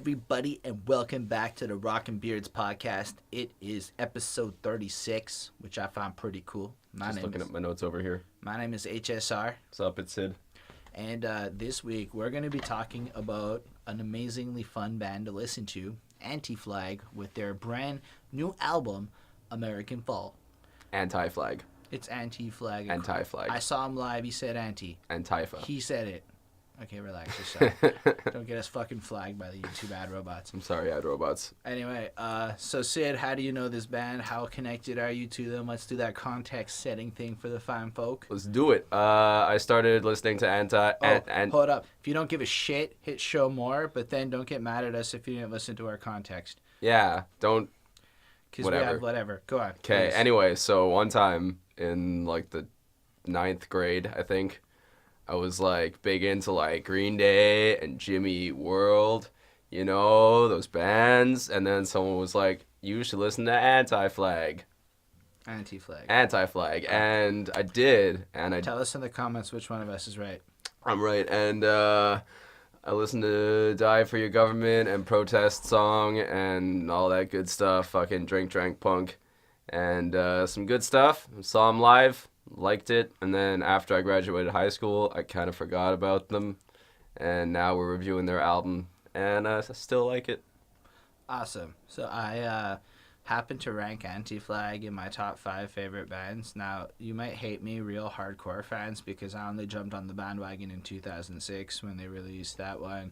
everybody, and welcome back to the Rockin' Beards podcast. It is episode 36, which I found pretty cool. Just looking at my notes over here. My name is HSR. What's up, it's Syd. And this week, we're going to be talking about an amazingly fun band to listen to, Anti-Flag, with their brand new album, American Fall. Anti-flag. It's Anti-Flag. Anti-flag. I saw him live. He said anti. Antifa. He said it. Okay, relax yourself. Don't get us fucking flagged by the YouTube ad robots. I'm sorry, ad robots. Anyway, so Syd, how do you know this band? How connected are you to them? Let's do that context setting thing for the fine folk. Let's do it. I started listening to Hold up. If you don't give a shit, hit show more, but then don't get mad at us if you didn't listen to our context. Yeah, don't. Because we have whatever. Go on. Okay, anyway, so one time in like the 9th grade, I think, I was like big into like Green Day and Jimmy Eat World, you know, those bands. And then someone was like, you should listen to Anti-Flag. Anti-Flag. And I did. And Tell us in the comments which one of us is right. I'm right. And I listened to Die for Your Government and Protest Song and all that good stuff. Fucking Drink Drank Punk. And some good stuff. Saw them live. Liked it, and then after I graduated high school, I kind of forgot about them, and now we're reviewing their album, and I still like it. Awesome. So I happen to rank Anti-Flag in my top 5 favorite bands. Now, you might hate me, real hardcore fans, because I only jumped on the bandwagon in 2006 when they released that one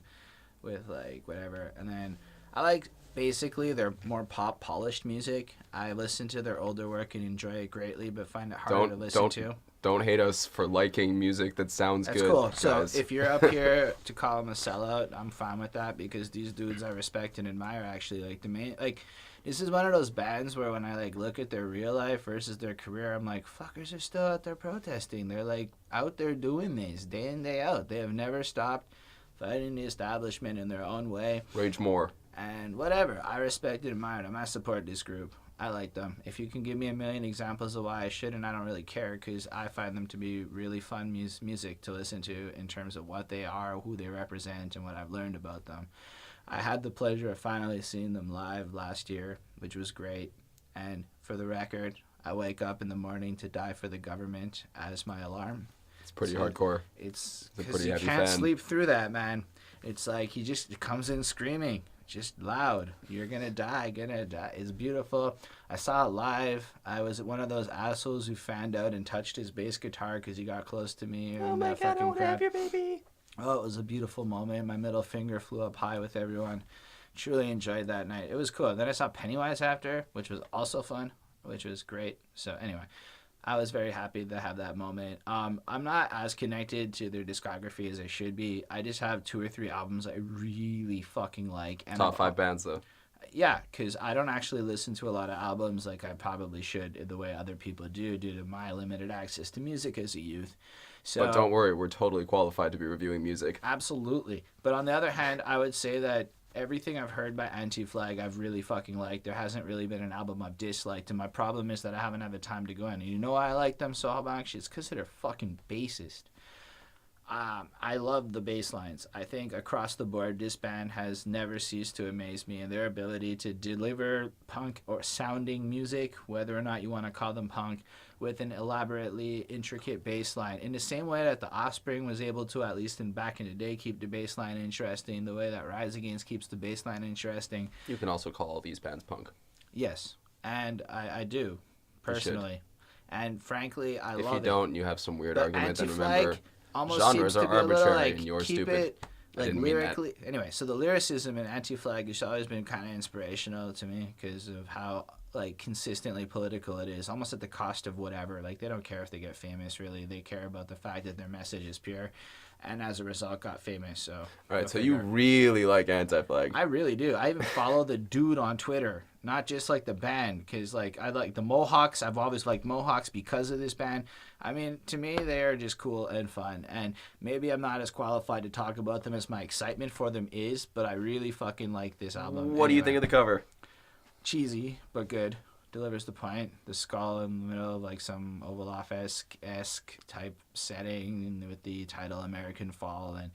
with, like, whatever, and then I like basically their more pop polished music. I listen to their older work and enjoy it greatly, but find it harder to listen to. Don't hate us for liking music that sounds good. That's cool. Guys. So if you're up here to call them a sellout, I'm fine with that, because these dudes I respect and admire actually. This is one of those bands where when I look at their real life versus their career, I'm like, fuckers are still out there protesting. They're out there doing this day in, day out. They have never stopped fighting the establishment in their own way. Rage more. And whatever, I respect and admire them. I support this group. I like them. If you can give me a million examples of why I shouldn't, I don't really care, because I find them to be really fun music to listen to in terms of what they are, who they represent, and what I've learned about them. I had the pleasure of finally seeing them live last year, which was great. And for the record, I wake up in the morning to Die for the Government as my alarm. It's pretty hardcore. It's because you can't sleep through that, man. It's like he just comes in screaming. Just loud. You're gonna die. It's beautiful. I saw it live. I was one of those assholes who fanned out and touched his bass guitar because he got close to me. Oh my God, I want to have your baby. Oh, it was a beautiful moment. My middle finger flew up high with everyone. Truly enjoyed that night. It was cool. Then I saw Pennywise after, which was also fun, which was great. So anyway, I was very happy to have that moment. I'm not as connected to their discography as I should be. I just have 2 or 3 albums I really fucking like. And top 5 bands, though. Yeah, because I don't actually listen to a lot of albums like I probably should the way other people do due to my limited access to music as a youth. So, but don't worry, we're totally qualified to be reviewing music. Absolutely. But on the other hand, I would say that everything I've heard by Anti-Flag I've really fucking liked. There hasn't really been an album I've disliked, and my problem is that I haven't had the time to go in. And you know why I like them so much? It's because they're fucking bassist. I love the bass lines. I think across the board, this band has never ceased to amaze me, and their ability to deliver punk or sounding music, whether or not you want to call them punk, with an elaborately intricate bass line. In the same way that The Offspring was able to, at least back in the day, keep the bass line interesting, the way that Rise Against keeps the bass line interesting. You can also call all these bands punk. Yes, and I do, personally. And frankly, I love it. If you don't, you have some weird argument, then remember, almost genres seems are to be arbitrary a little, and you're keep stupid. It, lyrically. Anyway, so the lyricism in Anti-Flag has always been kind of inspirational to me because of how consistently political it is, almost at the cost of whatever. They don't care if they get famous, really. They care about the fact that their message is pure, and as a result got famous. So all right, so you really like Anti-Flag. I really do. I even follow the dude on Twitter, not just the band, because I like the Mohawks. I've always liked Mohawks because of this band. I mean, to me, they are just cool and fun, and maybe I'm not as qualified to talk about them as my excitement for them is, but I really fucking like this album. What do you think of the cover? Cheesy, but good. Delivers the point. The skull in the middle of some Oval Office-esque type setting with the title American Fall, and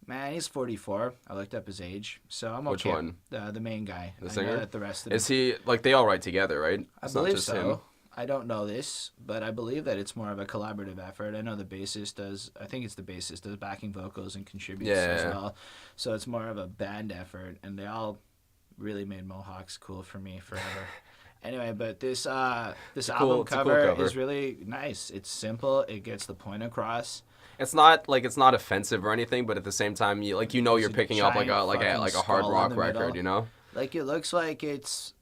Man, he's 44. I looked up his age, so I'm okay. Which one? The main guy. The I singer? know that the rest of Is he like they all write together, right? I It's not believe just so. him. I don't know this, but I believe that it's more of a collaborative effort. I know the bassist does. I think it's the bassist does backing vocals and contributes as Yeah. well. So it's more of a band effort, and they all really made Mohawks cool for me forever. Anyway, but this album it's a cool cover cover. is really nice. It's simple. It gets the point across. It's not offensive or anything, but at the same time, you're There's a picking up giant like fucking a hard skull in rock the record, middle. you know? Like it looks like it's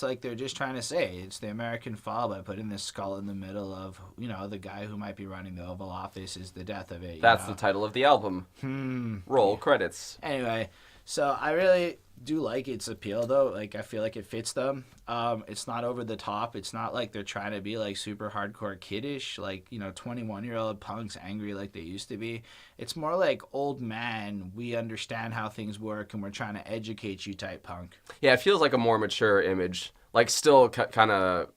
like they're just trying to say it's the American fall by putting this skull in the middle of, the guy who might be running the Oval Office is the death of it. That's the title of the album. Roll credits. Anyway, so I really do like its appeal though. Like I feel like it fits them. It's not over the top. It's not like they're trying to be like super hardcore kiddish, like 21-year-old punks angry like they used to be. It's more like old man, we understand how things work and we're trying to educate you type punk. Yeah, it feels like a more mature image. Like still kind of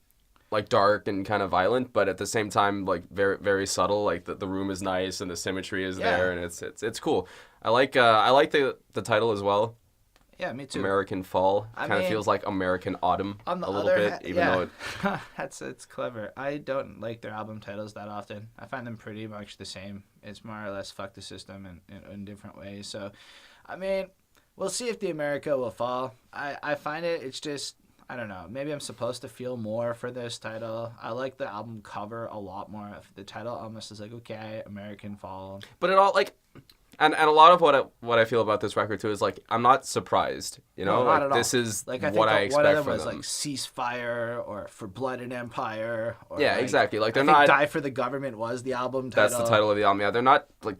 like dark and kind of violent, but at the same time like very very subtle. Like the room is nice and the symmetry is there, and it's cool. I like the title as well. Yeah, me too. American Fall I kind of mean, feels like American Autumn on the a little other bit, hand, even though it. it's clever. I don't like their album titles that often. I find them pretty much the same. It's more or less fuck the system in different ways. So, I mean, we'll see if the America will fall. I find it's just, I don't know. Maybe I'm supposed to feel more for this title. I like the album cover a lot more. The title almost is like, okay, American Fall. But it all like. And a lot of what I feel about this record too is like I'm not surprised, No, not at all. This is like I think what I one of expect them from was them. like Ceasefire or For Blood and Empire. Or Yeah, like, exactly. Like they're I think not. Die for the Government was the album title. That's the title of the album. Yeah, they're not like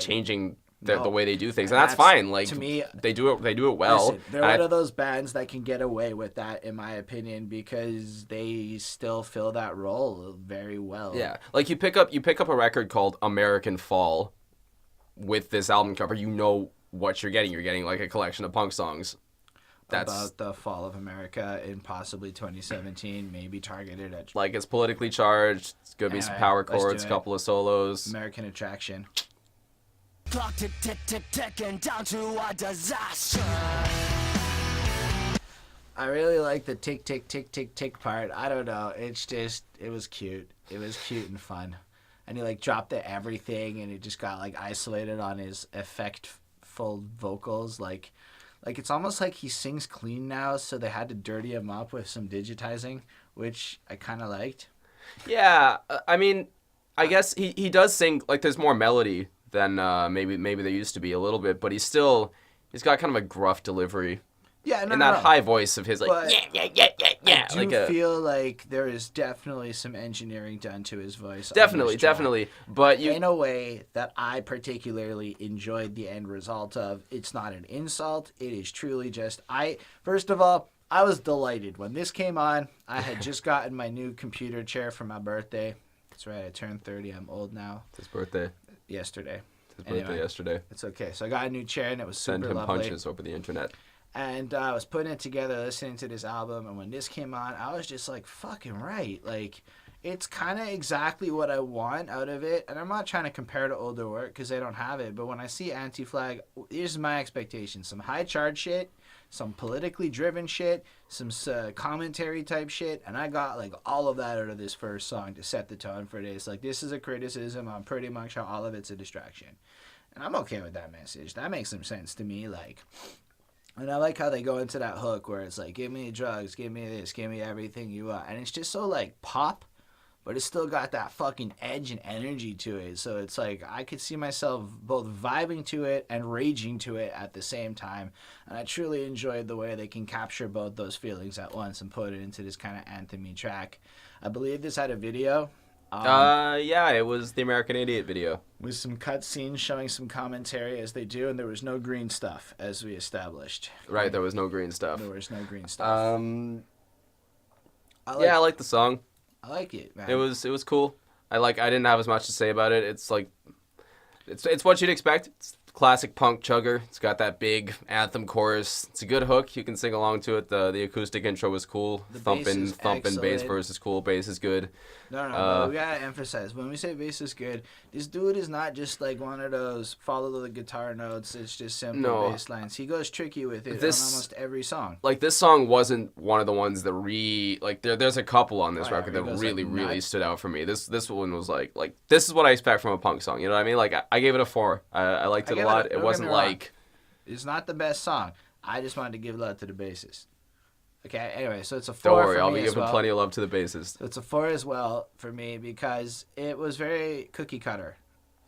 changing the way they do things, and that's fine. Like to me, they do it well. Listen, they're one of those bands that can get away with that, in my opinion, because they still fill that role very well. Yeah, like you pick up a record called American Fall. With this album cover, you know what you're getting. You're getting like a collection of punk songs. That's about the fall of America in possibly 2017, maybe targeted at like it's politically charged. It's gonna be some power chords, a couple of solos. American Attraction. Clock tick tick tick ticking down to a disaster. I really like the tick tick tick tick tick part. I don't know. It's just it was cute. It was cute and fun. And he like dropped the everything, and he just got like isolated on his effectful vocals. Like it's almost like he sings clean now, so they had to dirty him up with some digitizing, which I kind of liked. Yeah, I mean, I guess he does sing like there's more melody than maybe there used to be a little bit, but he's got kind of a gruff delivery. Yeah, and that high voice of his, like, but yeah. I do feel like there is definitely some engineering done to his voice. Definitely. But in a way that I particularly enjoyed the end result of. It's not an insult. It is truly just, first of all, I was delighted when this came on. I had just gotten my new computer chair for my birthday. That's right, I turned 30. I'm old now. It's his birthday. Yesterday. His birthday yesterday. It's okay. So I got a new chair, and it was super lovely. Send him lovely. punches over the internet. And I was putting it together, listening to this album, and when this came on, I was just like, fucking right. Like, it's kind of exactly what I want out of it. And I'm not trying to compare to older work because they don't have it. But when I see Anti-Flag, here's my expectation. Some high charge shit, some politically driven shit, some commentary type shit. And I got like all of that out of this first song to set the tone for this. Like, this is a criticism on pretty much how all of it's a distraction. And I'm okay with that message. That makes some sense to me. Like... And I like how they go into that hook where it's like, give me drugs, give me this, give me everything you want. And it's just so like pop, but it's still got that fucking edge and energy to it. So it's like I could see myself both vibing to it and raging to it at the same time. And I truly enjoyed the way they can capture both those feelings at once and put it into this kind of anthem-y track. I believe this had a video. Yeah, it was the American Idiot video. With some cutscenes showing some commentary as they do, and there was no green stuff, as we established. Right, there was no green stuff. There was no green stuff. I like the song. I like it, man. It was cool. I didn't have as much to say about it. It's like, it's what you'd expect. It's classic punk chugger. It's got that big anthem chorus. It's a good hook. You can sing along to it. The acoustic intro was cool. The bass Thumping is bass excellent. verse is cool. Bass is good. No, but we gotta emphasize, when we say bass is good, this dude is not just like one of those follow the guitar notes, it's just simple bass lines. He goes tricky with it on almost every song. Like, this song wasn't one of the ones that there's a couple on this record that really, like really nuts. stood out for me. This one was like, this is what I expect from a punk song. You know what I mean? Like, I gave it a 4. I liked it a lot. It wasn't like... It's not the best song. I just wanted to give love to the bassist. Okay, anyway, so it's a 4 Don't worry, for I'll me be as giving well. plenty of love to the bassist. So it's a 4 as well for me because it was very cookie cutter.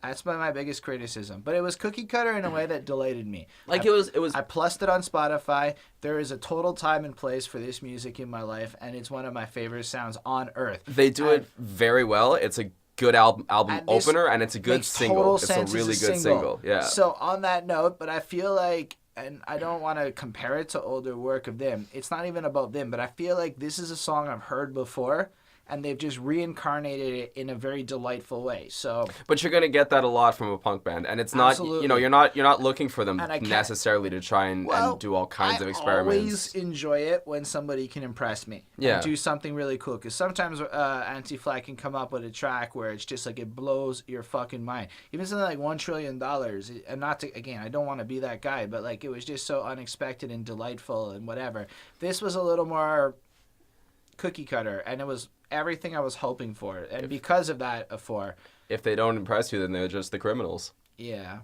That's my biggest criticism. But it was cookie cutter in a way that delighted me. Like, it was. I plussed it on Spotify. There is a total time and place for this music in my life, and it's one of my favorite sounds on earth. They do it very well. It's a good album opener, and it's a good makes single. total It's sense a really as good single. Yeah. So on that note, but I feel like, and I don't want to compare it to older work of them. It's not even about them, but I feel like this is a song I've heard before, and they've just reincarnated it in a very delightful way. So, but you're gonna get that a lot from a punk band, and it's not. Absolutely. You're not looking for them And I can't- necessarily to try and do all kinds of I experiments. always enjoy it when somebody can impress me. Yeah. And do something really cool. Because sometimes Anti-Flag can come up with a track where it's just like it blows your fucking mind. Even something like $1 trillion. And not to, again, I don't want to be that guy, but like it was just so unexpected and delightful and whatever. This was a little more cookie cutter, and it was everything I was hoping for. And because of that, a 4. If they don't impress you, then they're just the criminals. Yeah.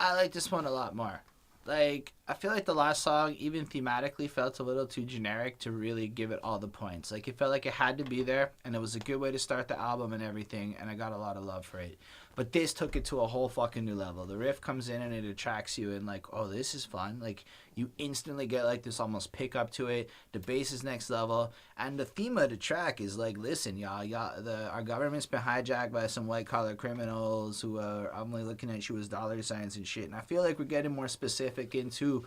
I like this one a lot more. Like, I feel like the last song, even thematically, felt a little too generic to really give it all the points. Like, it felt like it had to be there, and it was a good way to start the album and everything, and I got a lot of love for it. But this took it to a whole fucking new level. The riff comes in and it attracts you, and like, oh, this is fun. Like, you instantly get like this almost pick up to it. The bass is next level, and the theme of the track is like, listen, y'all, our government's been hijacked by some white collar criminals who are only looking at you as dollar signs and shit. And I feel like we're getting more specific into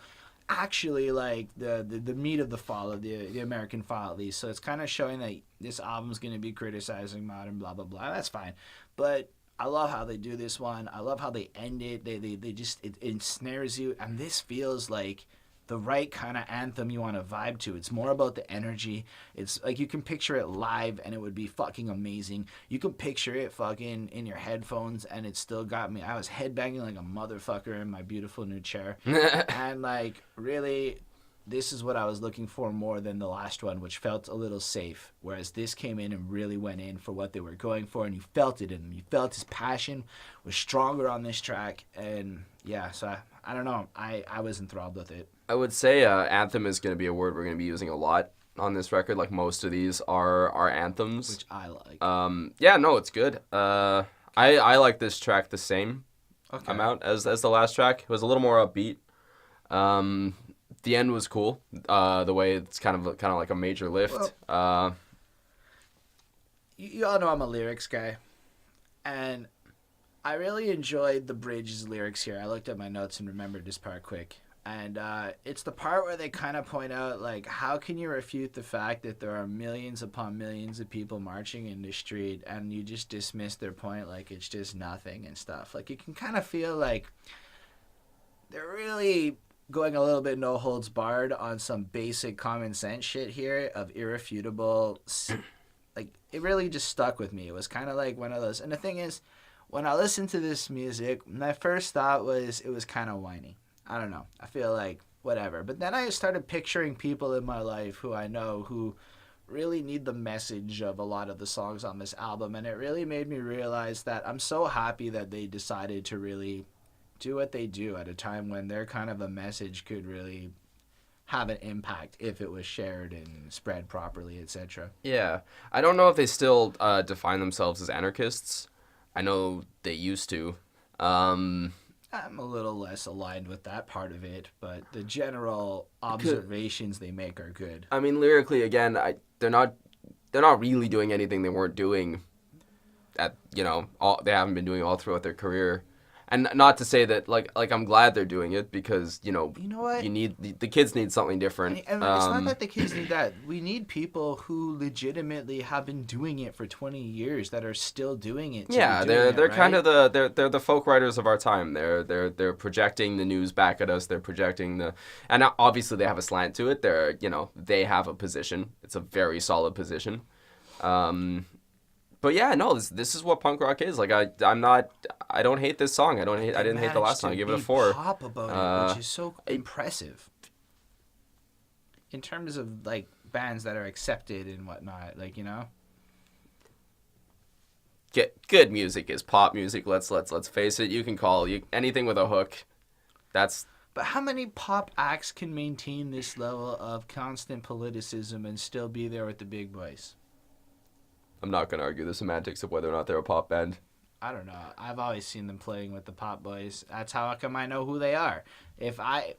actually like the meat of the fall of the American fall, at least. So it's kind of showing that this album's going to be criticizing modern blah blah blah. That's fine, but I love how they do this one. I love how they end it. They just it ensnares you, and this feels like the right kind of anthem you want to vibe to. It's more about the energy. It's like you can picture it live and it would be fucking amazing. You can picture it fucking in your headphones and it still got me. I was headbanging like a motherfucker in my beautiful new chair. And like, really, this is what I was looking for more than the last one, which felt a little safe. Whereas this came in and really went in for what they were going for, and you felt it in them. You felt his passion was stronger on this track. And yeah, so I don't know. I was enthralled with it. I would say anthem is going to be a word we're going to be using a lot on this record. Like, most of these are anthems. Which I like. Yeah, no, it's good. I like this track the same amount as the last track. It was a little more upbeat. The end was cool. The way it's kind of like a major lift. Well, you all know I'm a lyrics guy, and I really enjoyed the bridge's lyrics here. I looked at my notes and remembered this part quick. And it's the part where they kind of point out, like, how can you refute the fact that there are millions upon millions of people marching in the street and you just dismiss their point like it's just nothing and stuff. Like, you can kind of feel like they're really going a little bit no holds barred on some basic common sense shit here of irrefutable. Like, it really just stuck with me. It was kind of like one of those. And the thing is, when I listened to this music, my first thought was it was kind of whiny. I don't know. I feel like whatever. But then I started picturing people in my life who I know who really need the message of a lot of the songs on this album. And it really made me realize that I'm so happy that they decided to really do what they do at a time when their kind of a message could really have an impact if it was shared and spread properly, etc. Yeah. I don't know if they still define themselves as anarchists. I know they used to. I'm a little less aligned with that part of it, but the general observations they make are good. I mean, lyrically, again, they're not really doing anything they weren't doing they haven't been doing all throughout their career. And not to say that like I'm glad they're doing it because You know what? you need the kids need something different. And it's not that the kids need that. We need people who legitimately have been doing it for 20 years that are still doing it. Yeah, they're kind of they're the folk writers of our time. They're projecting the news back at us. They're projecting and now, obviously they have a slant to it. They have a position. It's a very solid position. But yeah, no, this is what punk rock is. Like I don't hate this song. I didn't hate the last song. I give it a 4. Pop about it, which is so impressive. In terms of like bands that are accepted and whatnot, like, you know. Good music is pop music. Let's face it. You can call anything with a hook. But how many pop acts can maintain this level of constant politicism and still be there with the big boys? I'm not going to argue the semantics of whether or not they're a pop band. I don't know. I've always seen them playing with the pop boys. That's how come I know who they are.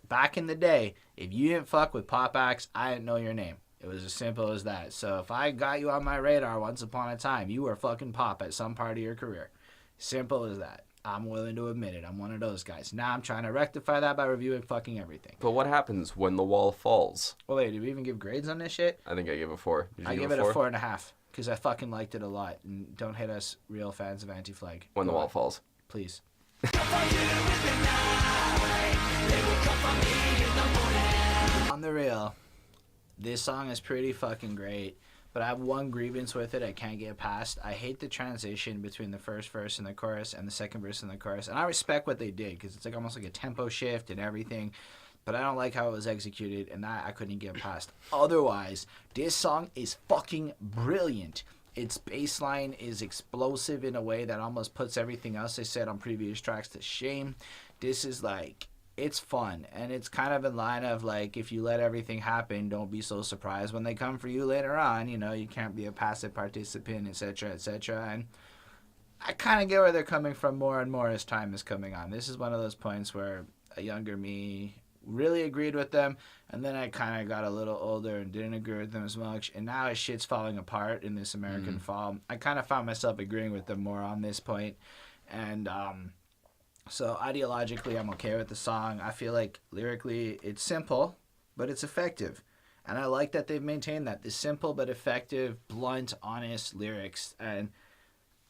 Back in the day, if you didn't fuck with pop acts, I didn't know your name. It was as simple as that. So if I got you on my radar once upon a time, you were fucking pop at some part of your career. Simple as that. I'm willing to admit it. I'm one of those guys. Now I'm trying to rectify that by reviewing fucking everything. But what happens when the wall falls? Well, wait, did we even give grades on this shit? I think I gave it a 4. Did you I give give it a a 4? 4.5 because I fucking liked it a lot. And don't hate us, real fans of Anti-Flag. When the wall falls. Please. On the real, this song is pretty fucking great, but I have one grievance with it I can't get past. I hate the transition between the first verse and the chorus and the second verse and the chorus. And I respect what they did because it's like almost like a tempo shift and everything. But I don't like how it was executed, and that I couldn't get past. Otherwise, this song is fucking brilliant. Its bass line is explosive in a way that almost puts everything else I said on previous tracks to shame. This is like, it's fun, and it's kind of in line of like, if you let everything happen, don't be so surprised when they come for you later on. You know, you can't be a passive participant, etc., etc. And I kind of get where they're coming from more and more as time is coming on. This is one of those points where a younger me really agreed with them, and then I kind of got a little older and didn't agree with them as much, and now as shit's falling apart in this American fall, I kind of found myself agreeing with them more on this point. And so ideologically I'm okay with the song. I feel like lyrically it's simple but it's effective, and I like that they've maintained that, the simple but effective, blunt, honest lyrics. And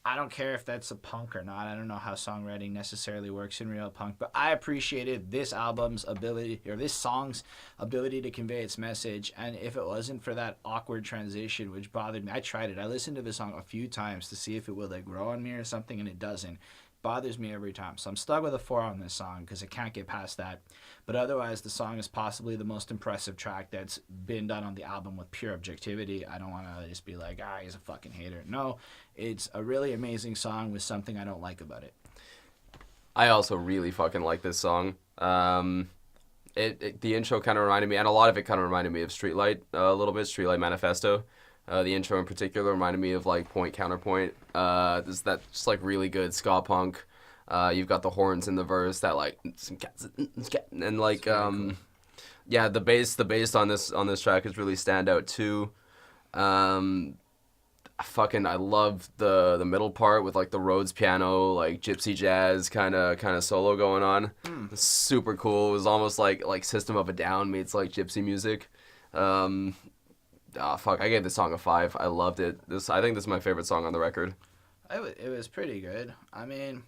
I don't care if that's a punk or not. I don't know how songwriting necessarily works in real punk, but I appreciated this album's ability, or this song's ability, to convey its message. And if it wasn't for that awkward transition, which bothered me, I tried it. I listened to the song a few times to see if it would like grow on me or something, and it doesn't. Bothers me every time. So I'm stuck with a 4 on this song because I can't get past that. But otherwise, the song is possibly the most impressive track that's been done on the album with pure objectivity. I don't want to just be like, he's a fucking hater. No, it's a really amazing song with something I don't like about it. I also really fucking like this song. The intro kind of reminded me, and a lot of it kind of reminded me of Streetlight a little bit, Streetlight Manifesto. The intro in particular reminded me of like Point Counterpoint. This that just like really good ska punk. You've got the horns in the verse that like, and like cool. Yeah, the bass on this track is really standout too. I love the middle part with like the Rhodes piano, like gypsy jazz kind of solo going on. It's super cool. It was almost like System of a Down meets like gypsy music. I gave this song a 5. I loved it. I think this is my favorite song on the record. It was pretty good. I mean,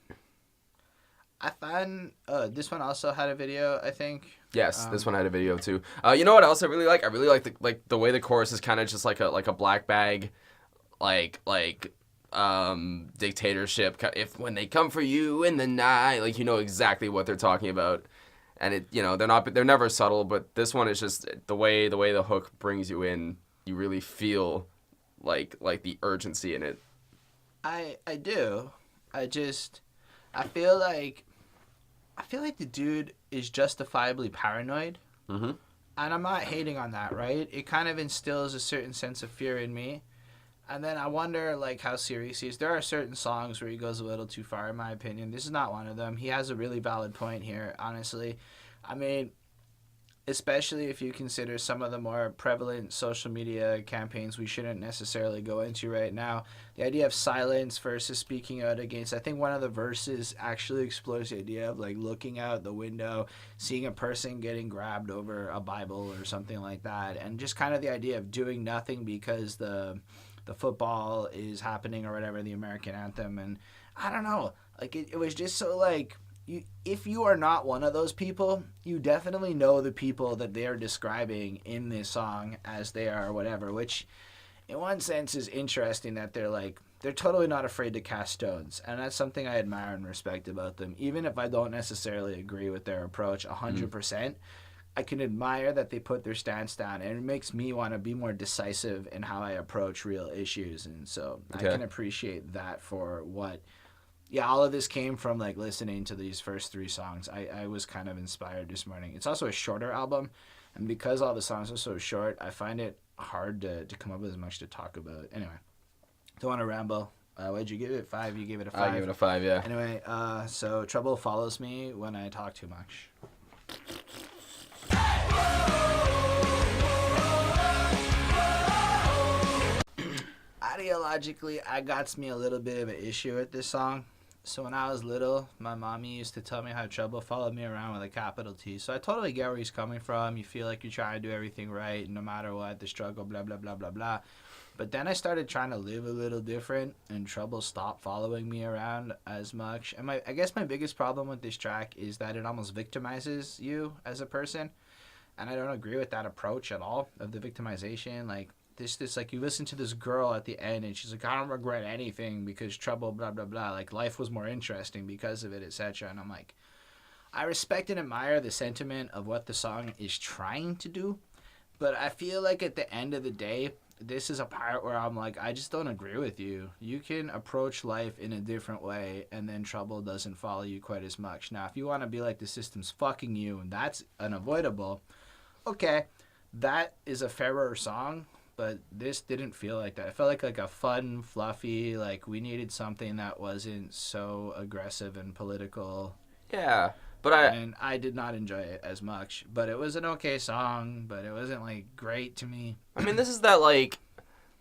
I found this one also had a video, I think. Yes, this one had a video too. You know what else I really like? I really like the way the chorus is kind of just like a black bag, dictatorship. If when they come for you in the night, like you know exactly what they're talking about. And it, you know, they're never subtle, but this one is just the way the hook brings you in. You really feel like the urgency in it. I do. I feel like the dude is justifiably paranoid. Mm-hmm. And I'm not hating on that, right? It kind of instills a certain sense of fear in me. And then I wonder, like, how serious he is. There are certain songs where he goes a little too far, in my opinion. This is not one of them. He has a really valid point here, honestly. I mean, especially if you consider some of the more prevalent social media campaigns we shouldn't necessarily go into right now. The idea of silence versus speaking out against. I think one of the verses actually explores the idea of like looking out the window, seeing a person getting grabbed over a Bible or something like that, and just kind of the idea of doing nothing because the football is happening or whatever, the American anthem. And I don't know, like it was just so like, if you are not one of those people, you definitely know the people that they are describing in this song as they are, whatever, which in one sense is interesting that they're totally not afraid to cast stones. And that's something I admire and respect about them. Even if I don't necessarily agree with their approach 100%, I can admire that they put their stance down, and it makes me want to be more decisive in how I approach real issues. And so I can appreciate that for what... Yeah, all of this came from like listening to these first 3 songs. I was kind of inspired this morning. It's also a shorter album, and because all the songs are so short, I find it hard to come up with as much to talk about. Anyway, don't want to ramble. What'd you give it? 5? You gave it a 5? I give it a 5, yeah. Anyway, so Trouble follows me when I talk too much. Ideologically, I got me a little bit of an issue with this song. So when I was little, my mommy used to tell me how Trouble followed me around with a capital T. So I totally get where he's coming from. You feel like you're trying to do everything right, no matter what, the struggle, blah, blah, blah, blah, blah. But then I started trying to live a little different, and Trouble stopped following me around as much. And I guess my biggest problem with this track is that it almost victimizes you as a person. And I don't agree with that approach at all, of the victimization. Like, this like, you listen to this girl at the end and she's like, I don't regret anything because Trouble, blah, blah, blah. Like, life was more interesting because of it, etc. And I'm like, I respect and admire the sentiment of what the song is trying to do. But I feel like at the end of the day, this is a part where I'm like, I just don't agree with you. You can approach life in a different way, and then Trouble doesn't follow you quite as much. Now, if you want to be like the system's fucking you and that's unavoidable, okay, that is a fairer song. But this didn't feel like that. It felt like a fun, fluffy, like we needed something that wasn't so aggressive and political. Yeah, but I did not enjoy it as much. But it was an okay song, but it wasn't like great to me. I mean, this is that like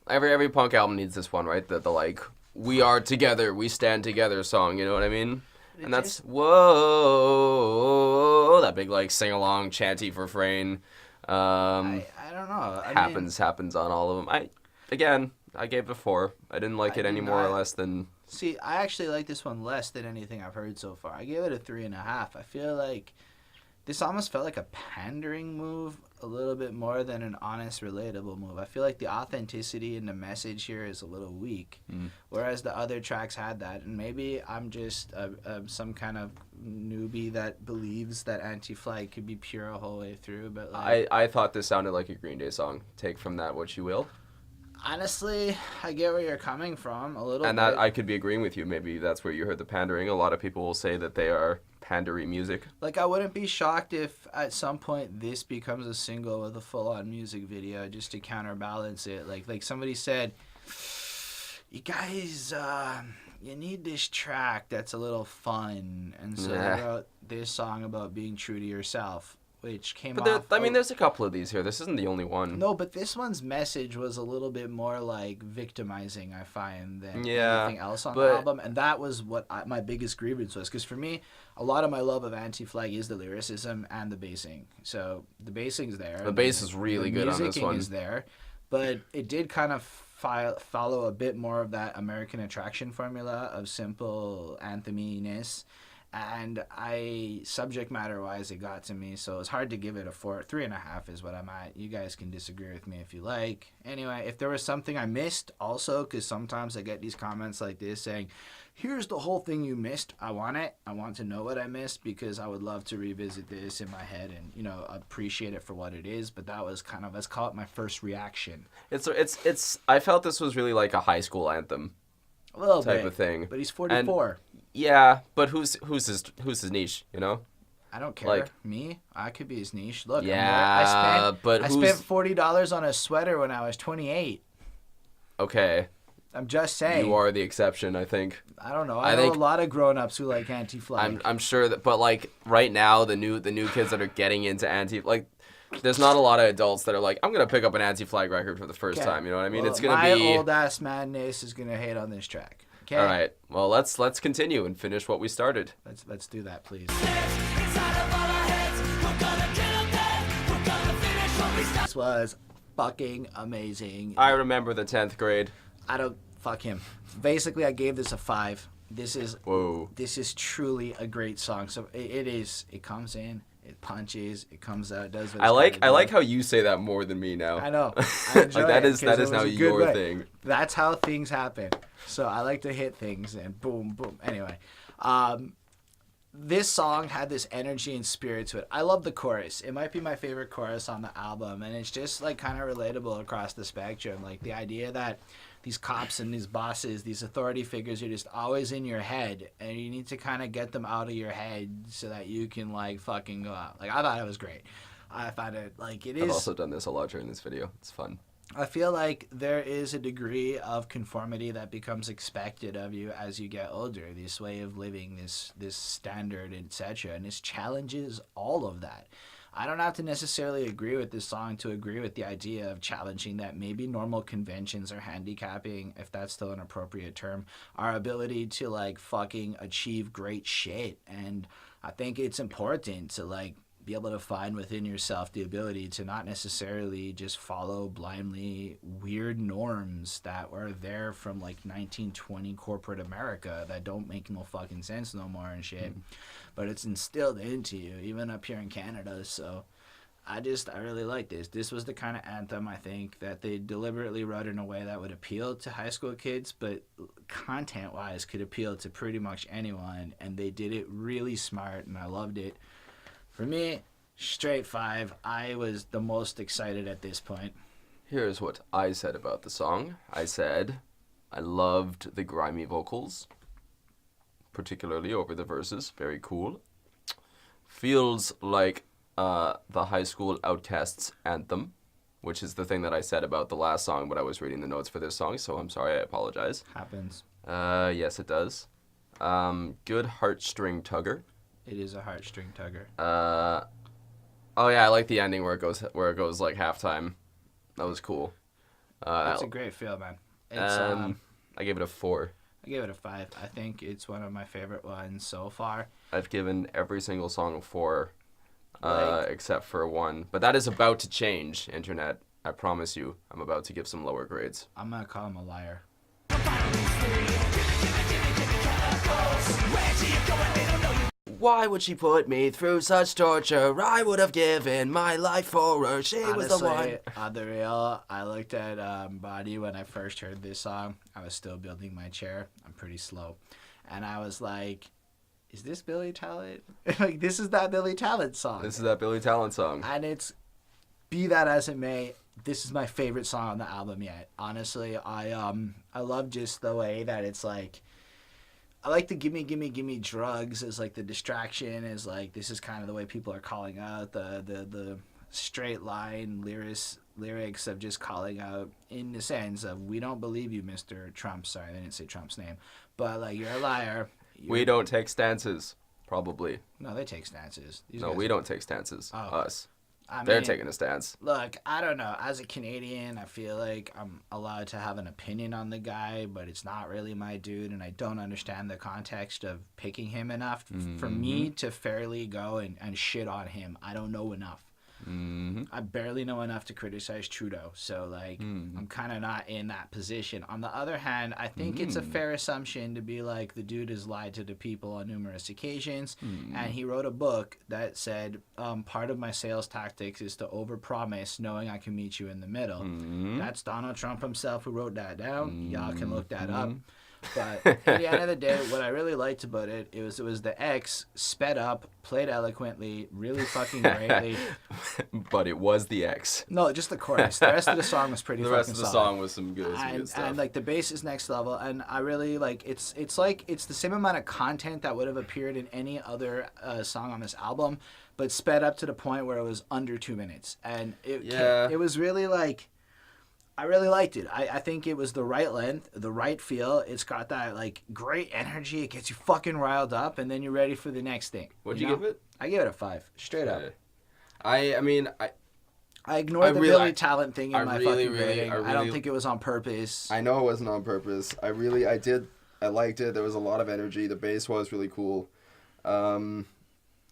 every punk album needs this one, right? The like we are together, we stand together song. You know what I mean? And that's whoa, that big like sing along chanty refrain. I don't know. Happens on all of them. I gave it a 4. I didn't like it any more or less than... See, I actually like this one less than anything I've heard so far. I gave it a 3.5. I feel like this almost felt like a pandering move a little bit more than an honest, relatable move. I feel like the authenticity in the message here is a little weak, whereas the other tracks had that. And maybe I'm just some kind of newbie that believes that Anti-Flag could be pure a whole way through. But like, I thought this sounded like a Green Day song. Take from that what you will. Honestly, I get where you're coming from a little and bit. that I could be agreeing with you. Maybe that's where you heard the pandering. A lot of people will say that they are pandery music. Like, I wouldn't be shocked if at some point this becomes a single with a full-on music video just to counterbalance it. Like somebody said, you guys, you need this track that's a little fun. And so they wrote this song about being true to yourself, which came off... I mean, there's a couple of these here. This isn't the only one. No, but this one's message was a little bit more, like, victimizing, I find, than anything else on the album. And that was what my biggest grievance was. Because for me, a lot of my love of Anti-Flag is the lyricism and the bassing. So the bassing's there. The bass is really good on this one. The musicking is there. But it did kind of follow a bit more of that American Attraction formula of simple anthem-iness. And subject matter wise, it got to me, so it's hard to give it a 4. 3.5 is what I'm at. You guys can disagree with me if you like. Anyway, if there was something I missed, also, because sometimes I get these comments like this saying, here's the whole thing you missed. I want it. I want to know what I missed, because I would love to revisit this in my head and, appreciate it for what it is. But that was kind of, let's call it my first reaction. I felt this was really like a high school anthem. A little type bit, of thing. But he's 44. Yeah, but who's his niche, you know? I don't care. Me? I could be his niche. Look, yeah, I spent $40 on a sweater when I was 28. Okay. I'm just saying. You are the exception, I think. I don't know. I know a lot of grown-ups who like Anti-Flag. I'm sure that, but like right now, the new kids that are getting into there's not a lot of adults that are like, I'm gonna pick up an Anti-Flag record for the first Okay. time. You know what I mean? Well, It's gonna my be old ass madness is gonna hate on this track. Okay. all right. Well, let's continue and finish what we started. Let's do that, please. This was fucking amazing. I remember the 10th grade. I don't fuck him. Basically, I gave this a 5. This is truly a great song. So it is. It comes in, it punches, it comes out, does what I like how you say that more than me now. I know. I enjoy Like that it is 'cause it now was a good your way. thing. That's how things happen. So I like to hit things and boom, boom. Anyway, this song had this energy and spirit to it. I love the chorus. It might be my favorite chorus on the album, and it's just like kind of relatable across the spectrum. Like the idea that these cops and these bosses, these authority figures are just always in your head, and you need to kind of get them out of your head so that you can like fucking go out. Like I thought it was great. I found it like it is. I've also done this a lot during this video. It's fun. I feel like there is a degree of conformity that becomes expected of you as you get older. This way of living, this standard, etc. And this challenges all of that. I don't have to necessarily agree with this song to agree with the idea of challenging that maybe normal conventions are handicapping, if that's still an appropriate term, our ability to like fucking achieve great shit. And I think it's important to like be able to find within yourself the ability to not necessarily just follow blindly weird norms that were there from like 1920 corporate America that don't make no fucking sense no more and shit. But it's instilled into you, even up here in Canada. So I really like this. This was the kind of anthem, I think, that they deliberately wrote in a way that would appeal to high school kids, but content-wise could appeal to pretty much anyone. And they did it really smart, and I loved it. For me, straight 5. I was the most excited at this point. Here's what I said about the song. I said I loved the grimy vocals, particularly over the verses. Very cool. Feels like the high school outcasts anthem, which is the thing that I said about the last song, but I was reading the notes for this song, so I'm sorry, I apologize. Happens. Yes, it does. Good heartstring tugger. It is a heartstring tugger. Oh yeah, I like the ending where it goes like halftime. That was cool. It's a great feel, man. It's I gave it a 4. I gave it a 5. I think it's one of my favorite ones so far. I've given every single song a 4, Like- except for one. But that is about to change, internet. I promise you, I'm about to give some lower grades. I'm gonna call him a liar. Why would she put me through such torture? I would have given my life for her. She was the one. Honestly, on the real, I looked at Body when I first heard this song. I was still building my chair. I'm pretty slow. And I was like, is this Billy Talent? Like, this is that Billy Talent song. This is that Billy Talent song. And it's, be that as it may, this is my favorite song on the album yet. Honestly, I love just the way that it's like, I like the gimme drugs as like the distraction, is like this is kind of the way people are calling out the straight line lyrics of just calling out in the sense of, we don't believe you, Mr. Trump. Sorry, they didn't say Trump's name, but like, you're a liar. We don't take stances, probably. No, they take stances. No, we don't take stances. Oh. Us. I They're mean, taking a stance. Look, I don't know. As a Canadian, I feel like I'm allowed to have an opinion on the guy, but it's not really my dude, and I don't understand the context of picking him enough for me to fairly go and shit on him. I don't know enough. I barely know enough to criticize Trudeau, so like I'm kind of not in that position. On the other hand, I think it's a fair assumption to be like, the dude has lied to the people on numerous occasions, and he wrote a book that said part of my sales tactics is to overpromise, knowing I can meet you in the middle. That's Donald Trump himself who wrote that down. Y'all can look that up. But at the end of the day, what I really liked about it was the X sped up, played eloquently, really fucking greatly. But it was the X. No, just the chorus. The rest of the song was pretty The fucking rest of the solid. song was some good stuff. And like the bass is next level, and I really like it's the same amount of content that would have appeared in any other song on this album, but sped up to the point where it was under 2 minutes, and it was really like, I really liked it. I think it was the right length, the right feel. It's got that like great energy. It gets you fucking riled up, and then you're ready for the next thing. What'd you give it? I gave it a 5, straight up. I mean, I ignored the Billy Talent thing in my fucking really, rating. I don't think it was on purpose. I know it wasn't on purpose. I liked it. There was a lot of energy. The bass was really cool. And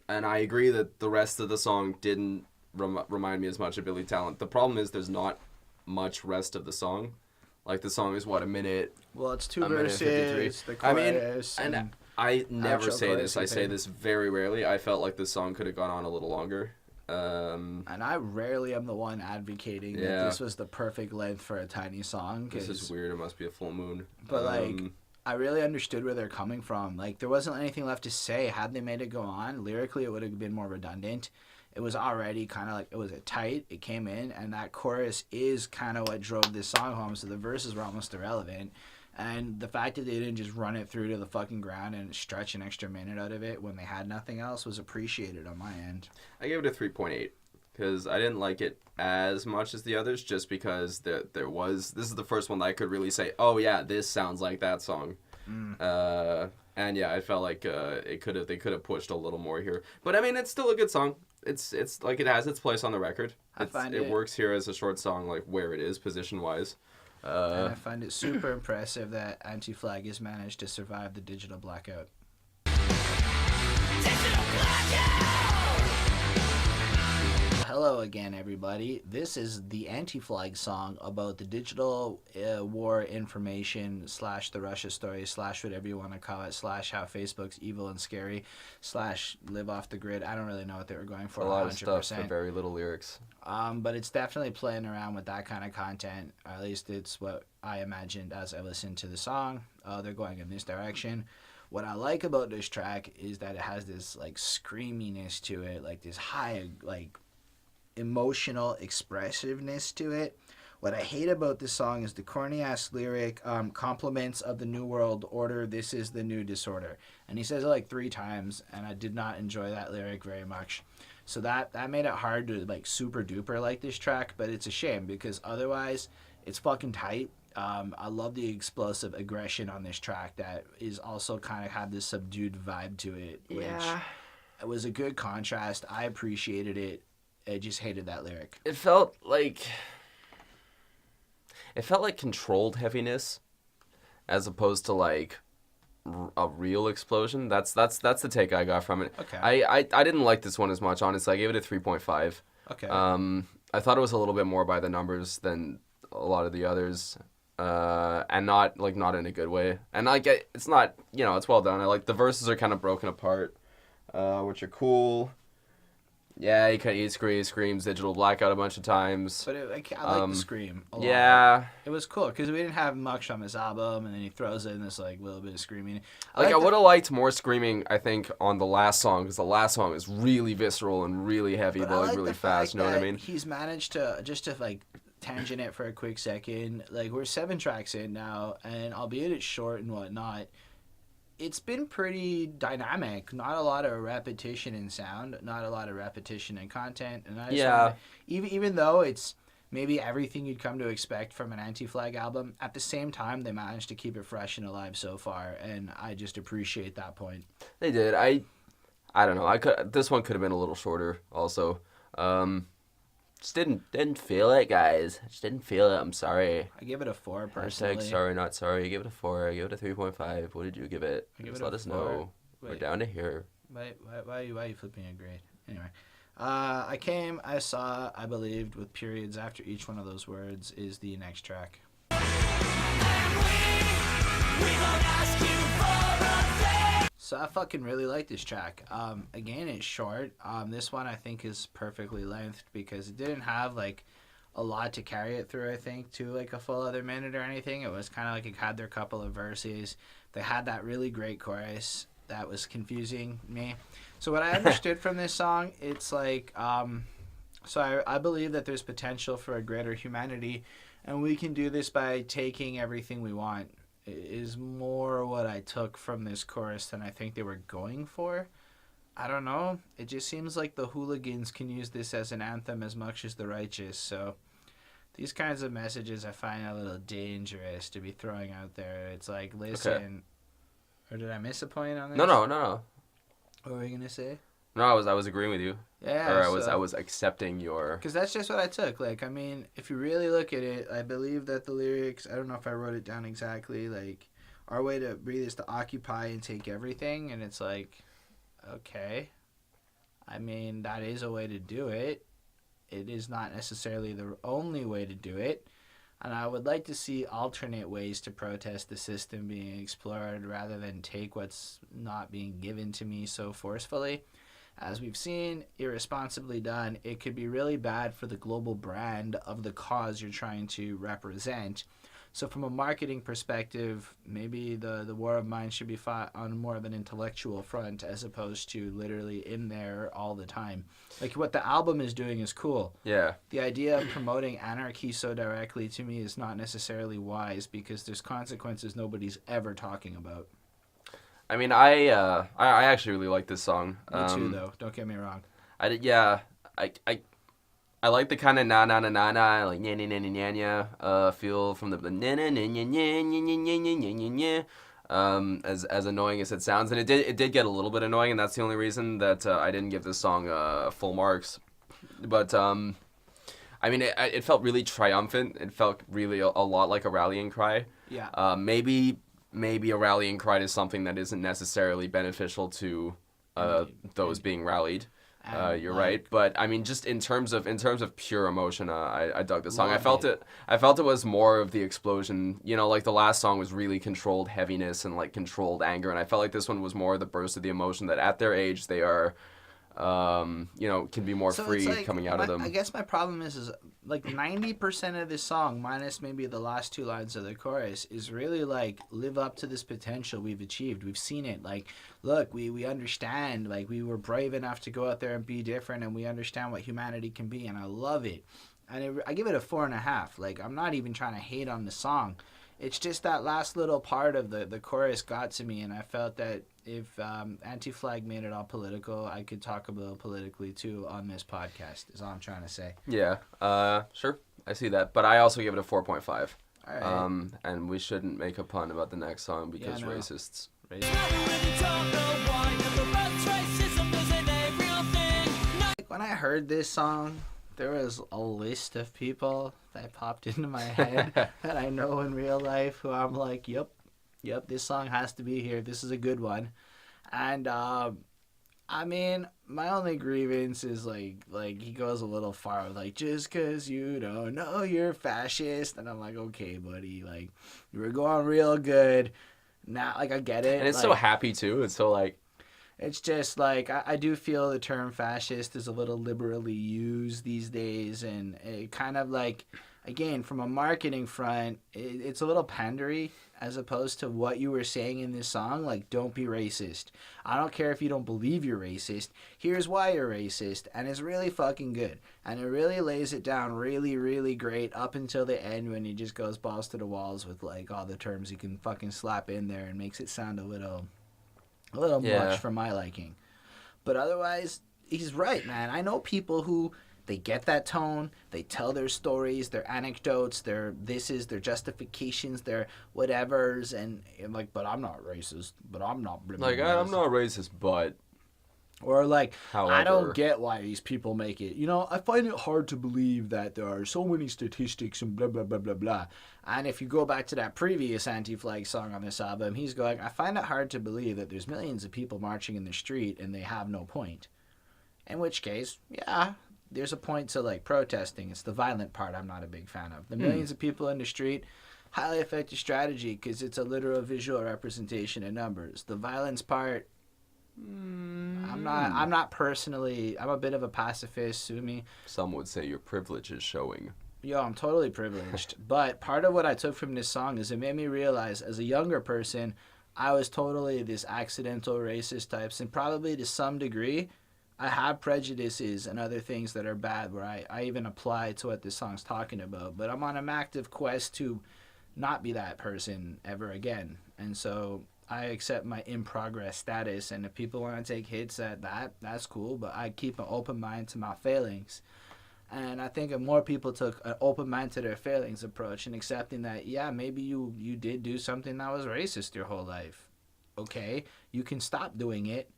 I agree that the rest of the song didn't remind me as much of Billy Talent. The problem is there's not much rest of the song. Like, the song is, what, a minute? Well, it's 2 verses, the chorus. I mean, I never say this. I say this very rarely. I felt like the song could have gone on a little longer. And I rarely am the one advocating that this was the perfect length for a tiny song. This is weird. It must be a full moon. But, I really understood where they're coming from. Like, there wasn't anything left to say. Had they made it go on, lyrically, it would have been more redundant. It was already kind of like, it was tight. It came in, and that chorus is kind of what drove this song home, so the verses were almost irrelevant. And the fact that they didn't just run it through to the fucking ground and stretch an extra minute out of it when they had nothing else was appreciated on my end. I gave it a 3.8 because I didn't like it as much as the others, just because this is the first one that I could really say, oh yeah, this sounds like that song. And yeah, I felt like they could have pushed a little more here. But I mean, it's still a good song. It's like, it has its place on the record. It works here as a short song, like where it is position wise. And I find it super impressive that Anti-Flag has managed to survive the digital blackout. Digital blackout! Hello again, everybody. This is the Anti-Flag song about the digital war information / the Russia story / whatever you want to call it / how Facebook's evil and scary / live off the grid. I don't really know what they were going for. A lot 100%. Of stuff for very little lyrics. But it's definitely playing around with that kind of content. At least it's what I imagined as I listened to the song. They're going in this direction. What I like about this track is that it has this like screaminess to it, like this high like emotional expressiveness to it. What I hate about this song is the corny ass lyric, compliments of the New World Order, this is the new disorder. And he says it like 3 times, and I did not enjoy that lyric very much. So that made it hard to like super duper like this track, but it's a shame because otherwise it's fucking tight. I love the explosive aggression on this track that is also kind of had this subdued vibe to it, which it was a good contrast. I appreciated it. I just hated that lyric. It felt like controlled heaviness as opposed to like a real explosion. That's the take I got from it. Okay. I didn't like this one as much, honestly. I gave it a 3.5. Okay. I thought it was a little bit more by the numbers than a lot of the others. And not in a good way. And like it's not, it's well done. I like the verses are kind of broken apart, which are cool. Yeah, he screams digital blackout a bunch of times. But I like the scream a lot. Yeah. It was cool because we didn't have much on this album, and then he throws in this like little bit of screaming. I would have liked more screaming, I think, on the last song, because the last song is really visceral and really heavy, but like really fast, you know what I mean? He's managed to, just to like tangent it for a quick second, like we're 7 tracks in now, and albeit it's short and whatnot, it's been pretty dynamic. Not a lot of repetition in sound, not a lot of repetition in content, and I just wanna, even though it's maybe everything you'd come to expect from an Anti-Flag album, at the same time they managed to keep it fresh and alive so far, and I just appreciate that point. They did. I don't know. This one could have been a little shorter also. Just didn't feel it, guys. Just didn't feel it. I'm sorry. I give it a 4 personally. Sorry, not sorry. I give it a 4. I give it a 3.5. What did you give it? Just let us know. Wait, we're down to here. Why are you flipping a grade? Anyway, I saw, I believed, with periods after each one of those words is the next track. So I fucking really like this track. Again, it's short. This one I think is perfectly lengthed because it didn't have like a lot to carry it through, I think, to like a full other minute or anything. It was kind of like it had their couple of verses. They had that really great chorus that was confusing me. So what I understood from this song, it's like, so I believe that there's potential for a greater humanity, and we can do this by taking everything we want. Is more what I took from this chorus than I think they were going for. I don't know. It just seems like the hooligans can use this as an anthem as much as the righteous. So these kinds of messages I find a little dangerous to be throwing out there. It's like, listen. Okay. Or did I miss a point on this? No. What were you going to say? No, I was agreeing with you. Yeah, Or so, I was accepting your. because that's just what I took. Like, I mean, if you really look at it, I believe that the lyrics, I don't know if I wrote it down exactly, like, our way to breathe is to occupy and take everything. And it's like, okay. I mean, that is a way to do it. It is not necessarily the only way to do it. And I would like to see alternate ways to protest the system being explored rather than take what's not being given to me so forcefully. As we've seen, irresponsibly done, it could be really bad for the global brand of the cause you're trying to represent. So from a marketing perspective, maybe the war of minds should be fought on more of an intellectual front as opposed to literally in there all the time. Like what the album is doing is cool. Yeah. The idea of promoting anarchy so directly to me is not necessarily wise because there's consequences nobody's ever talking about. I mean, I actually really like this song. Me too, though. Don't get me wrong. I did, yeah. I like the kind of na na na na na like nya nya nya nya nya feel from the nya nya nya nya nya nya nya nya nya nya nya. As annoying as it sounds, and it did get a little bit annoying, and that's the only reason that I didn't give this song full marks. But I mean, it felt really triumphant. It felt really a lot like a rallying cry. Yeah. Maybe a rallying cry is something that isn't necessarily beneficial to those being rallied. You're right, but I mean, just in terms of pure emotion, I dug the song. I felt it was more of the explosion. You know, like the last song was really controlled heaviness and like controlled anger, and I felt like this one was more the burst of the emotion that at their age they are, you know, can be more So free it's like, coming out of them. I guess my problem is like 90% of this song, minus maybe the last two lines of the chorus, is really like live up to this potential we've achieved. We've seen it. Like, look, we understand. Like, we were brave enough to go out there and be different, and we understand what humanity can be, and I love it. And I give it a 4.5. Like, I'm not even trying to hate on the song. It's just that last little part of the chorus got to me, and I felt that if Anti-Flag made it all political, I could talk a little politically too on this podcast, is all I'm trying to say. Yeah, sure, I see that, but I also give it a 4.5. All right. And we shouldn't make a pun about the next song because Yeah, no. racists. When I heard this song, there was a list of people that popped into my head that I know in real life who I'm like, yep, this song has to be here. This is a good one. And I mean, my only grievance is like he goes a little far with like, just cause you don't know you're fascist. And I'm like, okay, buddy, like you were going real good. Now, like I get it. And it's like, so happy too. It's so like. It's just like I do feel the term fascist is a little liberally used these days, and it kind of like, again, from a marketing front, it's a little pandery as opposed to what you were saying in this song. Like, don't be racist. I don't care if you don't believe you're racist. Here's why you're racist, and it's really fucking good, and it really lays it down really, really great up until the end when he just goes balls to the walls with like all the terms you can fucking slap in there and makes it sound a little much for my liking. But otherwise, he's right, man. I know people who, they get that tone, they tell their stories, their anecdotes, their justifications, their whatevers, and I'm like, but I'm not racist, but I'm not... Like, I'm not racist, but... Or like, however, I don't get why these people make it. You know, I find it hard to believe that there are so many statistics and blah, blah, blah, blah, blah. And if you go back to that previous Anti-Flag song on this album, he's going, I find it hard to believe that there's millions of people marching in the street and they have no point. In which case, yeah, there's a point to like protesting. It's the violent part I'm not a big fan of. The millions of people in the street, highly effective strategy because it's a literal visual representation in numbers. The violence part, I'm not personally, I'm a bit of a pacifist, sue me. Some would say your privilege is showing. Yo, I'm totally privileged. But part of what I took from this song is it made me realize as a younger person, I was totally this accidental racist types, and probably to some degree, I have prejudices and other things that are bad where I even apply to what this song's talking about. But I'm on an active quest to not be that person ever again. And so I accept my in progress status, and if people want to take hits at that, that's cool, but I keep an open mind to my failings. And I think if more people took an open mind to their failings approach and accepting that, yeah, maybe you did do something that was racist your whole life. Okay, you can stop doing it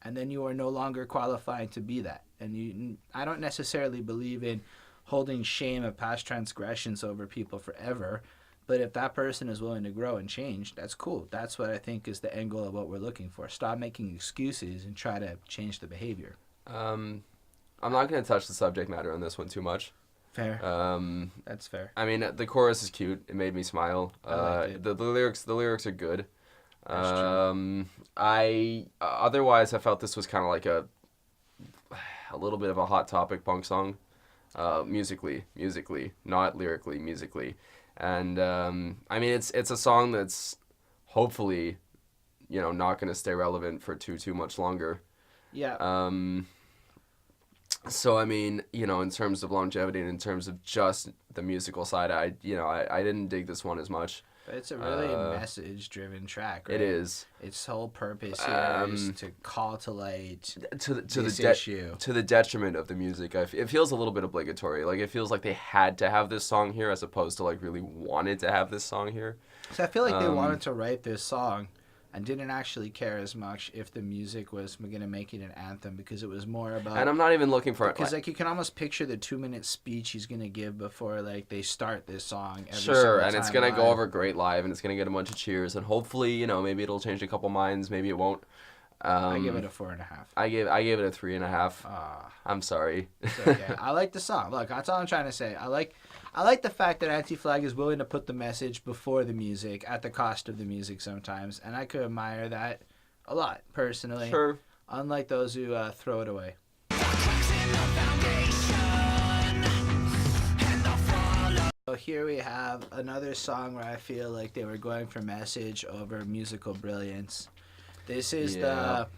and then you are no longer qualified to be that. And I don't necessarily believe in holding shame of past transgressions over people forever. But if that person is willing to grow and change, that's cool. That's what I think is the end goal of what we're looking for. Stop making excuses and try to change the behavior. I'm not going to touch the subject matter on this one too much. Fair. That's fair. I mean, the chorus is cute. It made me smile. I liked it. The lyrics are good. That's true. Otherwise, I felt this was kind of like a little bit of a hot topic punk song. Musically, not lyrically, musically. And I mean, it's a song that's hopefully, not going to stay relevant for too much longer. Yeah. So I mean, in terms of longevity and in terms of just the musical side, I didn't dig this one as much. But it's a really message-driven track, right? It is. Its whole purpose here is to call to light this issue. To the detriment of the music. It feels a little bit obligatory. Like, it feels like they had to have this song here as opposed to, like, really wanted to have this song here. So I feel like they wanted to write this song and didn't actually care as much if the music was going to make it an anthem, because it was more about... And I'm not even looking for... Because, like, you can almost picture the 2-minute speech he's going to give before, like, they start this song every Sure, and it's going to live. go over great live, and it's going to get a bunch of cheers, and hopefully, maybe it'll change a couple minds, maybe it won't. I give it a 4.5. I gave it a 3.5. I'm sorry. It's okay. I like the song. Look, that's all I'm trying to say. I like the fact that Anti-Flag is willing to put the message before the music at the cost of the music sometimes, and I could admire that a lot, personally. Sure. Unlike those who throw it away. So here we have another song where I feel like they were going for message over musical brilliance. This is the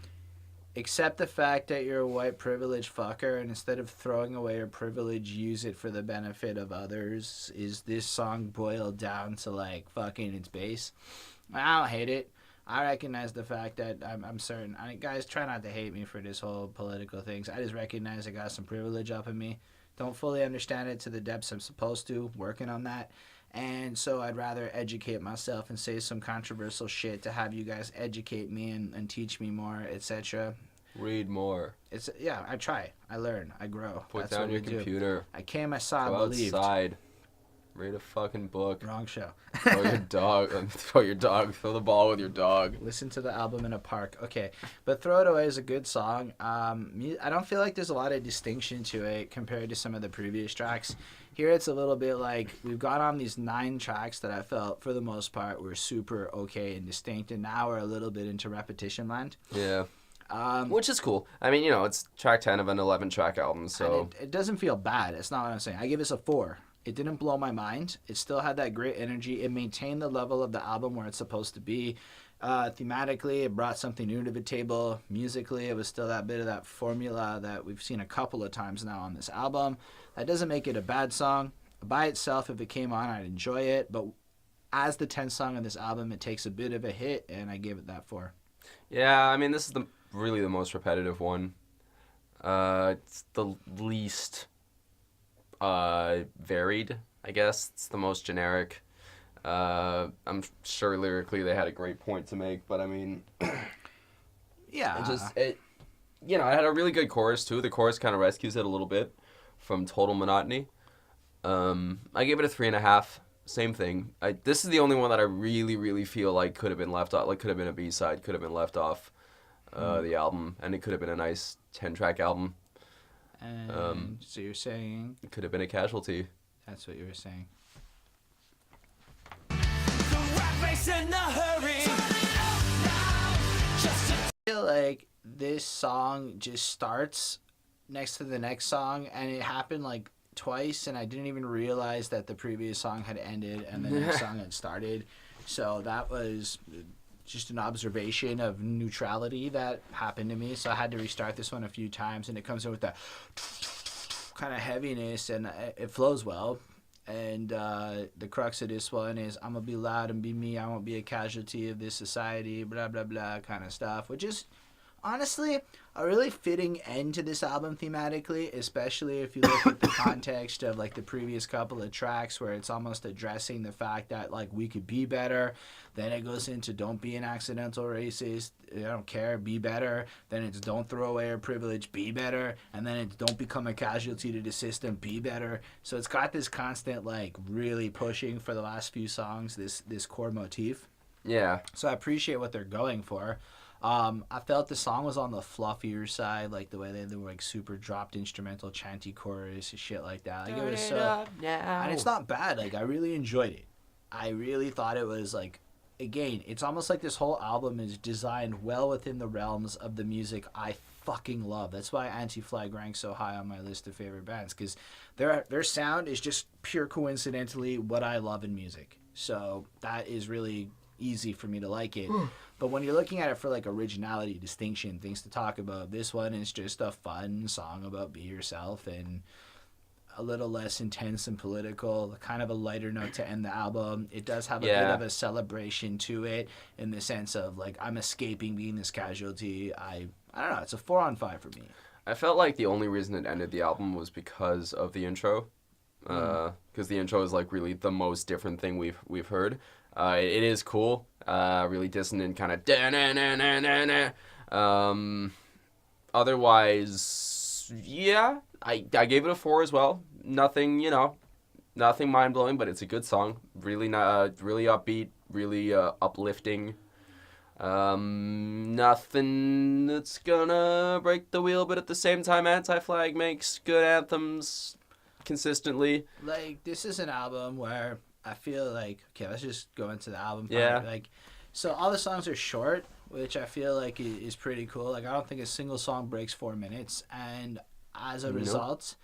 accept the fact that you're a white privileged fucker, and instead of throwing away your privilege, use it for the benefit of others. Is this song boiled down to, like, fucking its base? I don't hate it. I recognize the fact that I'm certain. Guys, try not to hate me for this whole political things. I just recognize I got some privilege up in me. Don't fully understand it to the depths I'm supposed to. Working on that. And so I'd rather educate myself and say some controversial shit to have you guys educate me and teach me more, etc. Read more. I try. I learn. I grow. Put That's down what your we computer. Do. I came, I saw, Go I believed. outside. Read a fucking book. Wrong show. Throw your dog. Throw the ball with your dog. Listen to the album in a park. Okay. But Throw It Away is a good song. I don't feel like there's a lot of distinction to it compared to some of the previous tracks. Here it's a little bit like we've got on these 9 tracks that I felt, for the most part, were super okay and distinct. And now we're a little bit into repetition land. Yeah. Which is cool. I mean, it's track 10 of an 11-track album, so... It doesn't feel bad. That's not what I'm saying. I give this a 4. It didn't blow my mind. It still had that great energy. It maintained the level of the album where it's supposed to be. Thematically, it brought something new to the table. Musically, it was still that bit of that formula that we've seen a couple of times now on this album. That doesn't make it a bad song. By itself, if it came on, I'd enjoy it. But as the 10th song on this album, it takes a bit of a hit, and I gave it that 4. Yeah, I mean, this is really the most repetitive one. It's the least... varied, I guess. It's the most generic. I'm sure lyrically they had a great point to make, but I mean, yeah, it had a really good chorus too. The chorus kind of rescues it a little bit from total monotony. I gave it a 3.5. Same thing. This is the only one that I really, really feel like could have been left off. Like, could have been a B-side, could have been left off the album, and it could have been a nice 10-track album. And so you're saying it could have been a Casualty. That's what you were saying. I feel like this song just starts next to the next song, and it happened like twice, and I didn't even realize that the previous song had ended and the next song had started. So that was just an observation of neutrality that happened to me. So I had to restart this one a few times, and it comes in with that kind of heaviness, and it flows well. And the crux of this one is I'm going to be loud and be me. I won't be a casualty of this society, blah, blah, blah kind of stuff, which is Honestly, a really fitting end to this album thematically, especially if you look at the context of like the previous couple of tracks where it's almost addressing the fact that like we could be better. Then it goes into don't be an accidental racist. I don't care, be better. Then it's don't throw away your privilege, be better. And then it's don't become a casualty to the system, be better. So it's got this constant like really pushing for the last few songs, this core motif. Yeah. So I appreciate what they're going for. I felt the song was on the fluffier side, like the way they were like super dropped instrumental chanty chorus and shit like that. Like it was so, and it's not bad. Like I really enjoyed it. I really thought it was like, again, it's almost like this whole album is designed well within the realms of the music I fucking love. That's why Anti-Flag ranks so high on my list of favorite bands, because their sound is just pure coincidentally what I love in music. So that is really easy for me to like it. But when you're looking at it for like originality, distinction, things to talk about, this one is just a fun song about be yourself and a little less intense and political, kind of a lighter note to end the album. It does have a bit of a celebration to it in the sense of like I'm escaping being this casualty. I don't know, it's a 4 on 5 for me. I felt like the only reason it ended the album was because of the intro. Because the intro is like really the most different thing we've heard. It is cool, really dissonant, kind of otherwise, yeah, I gave it a 4 as well. Nothing, nothing mind blowing, but it's a good song. Really, really upbeat, really uplifting. Nothing that's gonna break the wheel, but at the same time, Anti-Flag makes good anthems consistently. Like this is an album where I feel like, okay, let's just go into the album part. Yeah. Like, so all the songs are short, which I feel like is pretty cool. Like, I don't think a single song breaks 4 minutes. And as a result,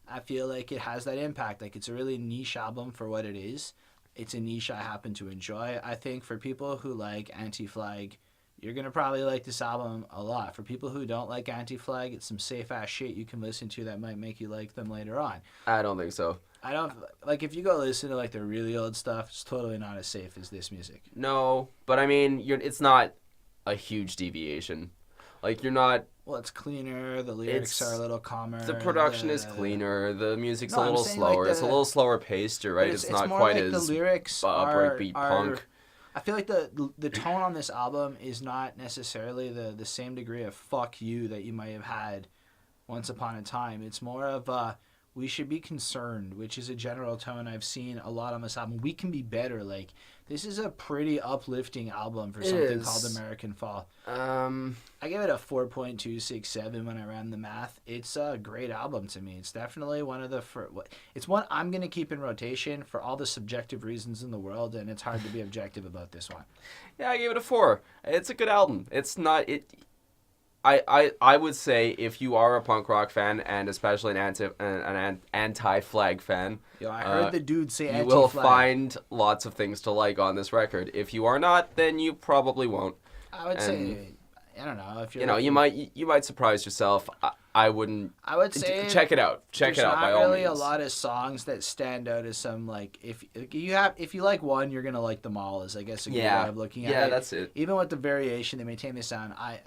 I feel like it has that impact. Like, it's a really niche album for what it is. It's a niche I happen to enjoy. I think for people who like Anti-Flag, you're going to probably like this album a lot. For people who don't like Anti-Flag, it's some safe-ass shit you can listen to that might make you like them later on. I don't think so. I don't, like, if you go listen to, like, the really old stuff, it's totally not as safe as this music. No, but I mean, it's not a huge deviation. Like, you're not... Well, it's cleaner, the lyrics are a little calmer. The production is cleaner, the music's a little saying, slower. like, it's a little slower paced, you're right? It's not more quite like as the lyrics breakbeat punk. I feel like the tone on this album is not necessarily the same degree of fuck you that you might have had once upon a time. It's more of we should be concerned, which is a general tone I've seen a lot on this album. We can be better. Like, this is a pretty uplifting album for something called American Fall. I give it a 4.267 when I ran the math. It's a great album to me. It's definitely one of the... It's one I'm going to keep in rotation for all the subjective reasons in the world, and it's hard to be objective about this one. Yeah, I gave it a 4. It's a good album. It's not... I would say if you are a punk rock fan and especially an anti-flag fan, Yo, I heard the dude say you anti-flag. will find lots of things to like on this record. If you are not, then you probably won't. I would say, I don't know if you're. You might surprise yourself. I wouldn't. I would say check it out. Check it out by all means. There's not really a lot of songs that stand out as some like if you like one, you're gonna like them all. Is I guess a good way of looking at it. Yeah, that's it. Even with the variation, they maintain the sound. I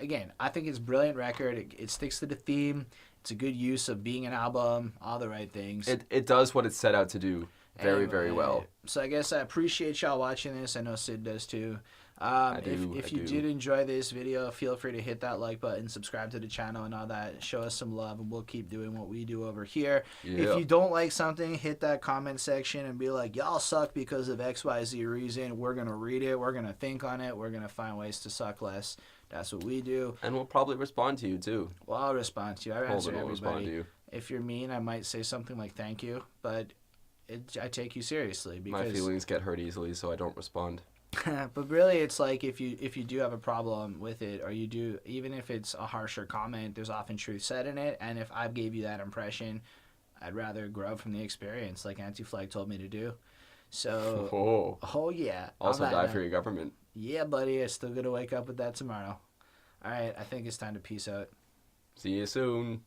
think it's a brilliant record. It sticks to the theme. It's a good use of being an album. All the right things. It does what it's set out to do very, very well. So I guess I appreciate y'all watching this. I know Syd does too. If you did enjoy this video, feel free to hit that like button, subscribe to the channel and all that. Show us some love and we'll keep doing what we do over here. Yeah. If you don't like something, hit that comment section and be like, y'all suck because of XYZ reason. We're going to read it. We're going to think on it. We're going to find ways to suck less. That's what we do. And we'll probably respond to you too. Well, I'll respond to you. I answer everybody. Respond to you. If you're mean, I might say something like thank you, but I take you seriously because my feelings get hurt easily, so I don't respond. But really, it's like if you do have a problem with it, or you do, even if it's a harsher comment, there's often truth said in it. And if I gave you that impression, I'd rather grow from the experience, like Anti-Flag told me to do. So, oh yeah. Also die for your government. Yeah, buddy. I'm still gonna wake up with that tomorrow. All right, I think it's time to peace out. See you soon.